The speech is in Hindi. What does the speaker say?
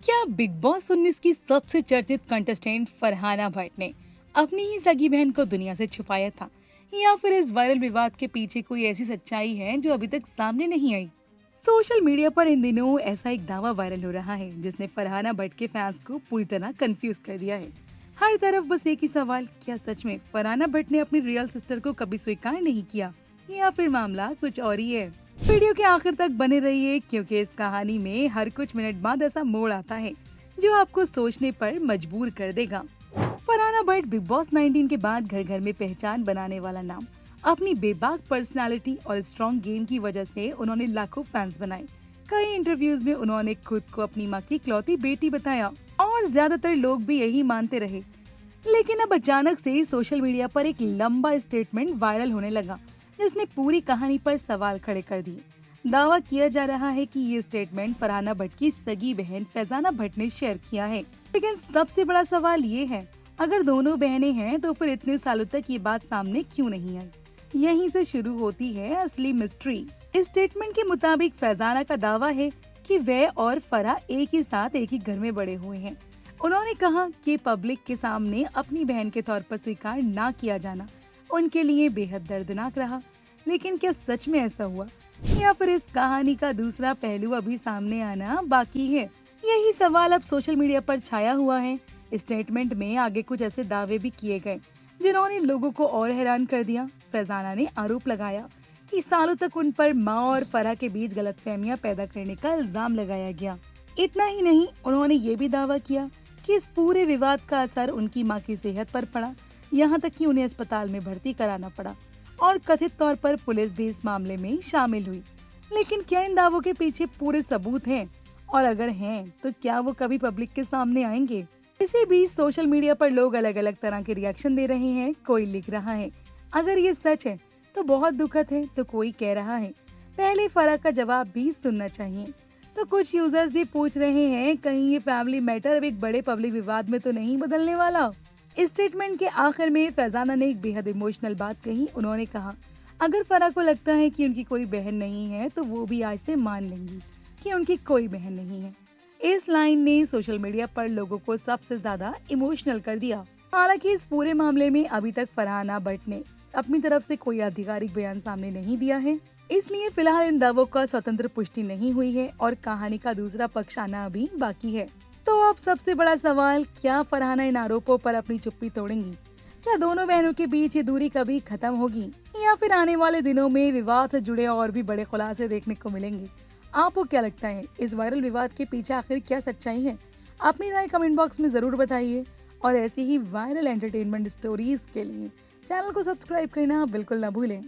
क्या बिग बॉस 19 की सबसे चर्चित कंटेस्टेंट फरहाना भट्ट ने अपनी ही सगी बहन को दुनिया से छुपाया था, या फिर इस वायरल विवाद के पीछे कोई ऐसी सच्चाई है जो अभी तक सामने नहीं आई? सोशल मीडिया पर इन दिनों ऐसा एक दावा वायरल हो रहा है जिसने फरहाना भट्ट के फैंस को पूरी तरह कंफ्यूज कर दिया है। हर तरफ बस एक ही सवाल, क्या सच में फरहाना भट्ट ने अपनी रियल सिस्टर को कभी स्वीकार नहीं किया, या फिर मामला कुछ और ही है? वीडियो के आखिर तक बने रहिए क्योंकि इस कहानी में हर कुछ मिनट बाद ऐसा मोड़ आता है जो आपको सोचने पर मजबूर कर देगा। फरहाना भट्ट बिग बॉस 19 के बाद घर घर में पहचान बनाने वाला नाम। अपनी बेबाक पर्सनालिटी और स्ट्रॉन्ग गेम की वजह से उन्होंने लाखों फैंस बनाए। कई इंटरव्यूज में उन्होंने खुद को अपनी माँ की इकलौती बेटी बताया और ज्यादातर लोग भी यही मानते रहे। लेकिन अब अचानक से सोशल मीडिया पर एक लंबा स्टेटमेंट वायरल होने लगा जिसने पूरी कहानी पर सवाल खड़े कर दिए। दावा किया जा रहा है कि ये स्टेटमेंट फरहाना भट्ट की सगी बहन फैजाना भट्ट ने शेयर किया है। लेकिन सबसे बड़ा सवाल ये है, अगर दोनों बहनें हैं तो फिर इतने सालों तक ये बात सामने क्यों नहीं आई? यहीं से शुरू होती है असली मिस्ट्री। इस स्टेटमेंट के मुताबिक फैजाना का दावा है कि वह और फरहा एक ही साथ एक ही घर में बड़े हुए हैं। उन्होंने कहा कि पब्लिक के सामने अपनी बहन के तौर पर स्वीकार ना किया जाना उनके लिए बेहद दर्दनाक रहा। लेकिन क्या सच में ऐसा हुआ, या फिर इस कहानी का दूसरा पहलू अभी सामने आना बाकी है? यही सवाल अब सोशल मीडिया पर छाया हुआ है। स्टेटमेंट में आगे कुछ ऐसे दावे भी किए गए जिन्होंने लोगों को और हैरान कर दिया। फैजाना ने आरोप लगाया कि सालों तक उन पर माँ और फरहा के बीच गलतफहमियां पैदा करने का इल्जाम लगाया गया। इतना ही नहीं, उन्होंने ये भी दावा किया कि इस पूरे विवाद का असर उनकी माँ की सेहत पर पड़ा, यहाँ तक कि उन्हें अस्पताल में भर्ती कराना पड़ा और कथित तौर पर पुलिस भी इस मामले में शामिल हुई। लेकिन क्या इन दावों के पीछे पूरे सबूत हैं? और अगर हैं, तो क्या वो कभी पब्लिक के सामने आएंगे? इसी बीच सोशल मीडिया पर लोग अलग अलग तरह के रिएक्शन दे रहे हैं। कोई लिख रहा है, अगर ये सच है तो बहुत दुखद है, तो कोई कह रहा है पहले फरहा का जवाब भी सुनना चाहिए। तो कुछ यूजर्स भी पूछ रहे हैं, कहीं ये फैमिली मैटर अब एक बड़े पब्लिक विवाद में तो नहीं बदलने वाला? स्टेटमेंट के आखिर में फैजाना ने एक बेहद इमोशनल बात कही। उन्होंने कहा, अगर फरहा को लगता है कि उनकी कोई बहन नहीं है तो वो भी आज से मान लेंगी कि उनकी कोई बहन नहीं है। इस लाइन ने सोशल मीडिया पर लोगों को सबसे ज्यादा इमोशनल कर दिया। हालांकि इस पूरे मामले में अभी तक फरहाना भट्ट ने अपनी तरफ से कोई आधिकारिक बयान सामने नहीं दिया है, इसलिए फिलहाल इन दावों का स्वतंत्र पुष्टि नहीं हुई है और कहानी का दूसरा पक्ष आना अभी बाकी है। तो अब सबसे बड़ा सवाल, क्या फरहाना इन आरोपों पर अपनी चुप्पी तोड़ेंगी? क्या दोनों बहनों के बीच ये दूरी कभी खत्म होगी, या फिर आने वाले दिनों में विवाद से जुड़े और भी बड़े खुलासे देखने को मिलेंगे? आपको क्या लगता है, इस वायरल विवाद के पीछे आखिर क्या सच्चाई है? अपनी राय कमेंट बॉक्स में जरूर बताइए और ऐसी ही वायरल एंटरटेनमेंट स्टोरीज के लिए चैनल को सब्सक्राइब करना बिल्कुल न भूलें।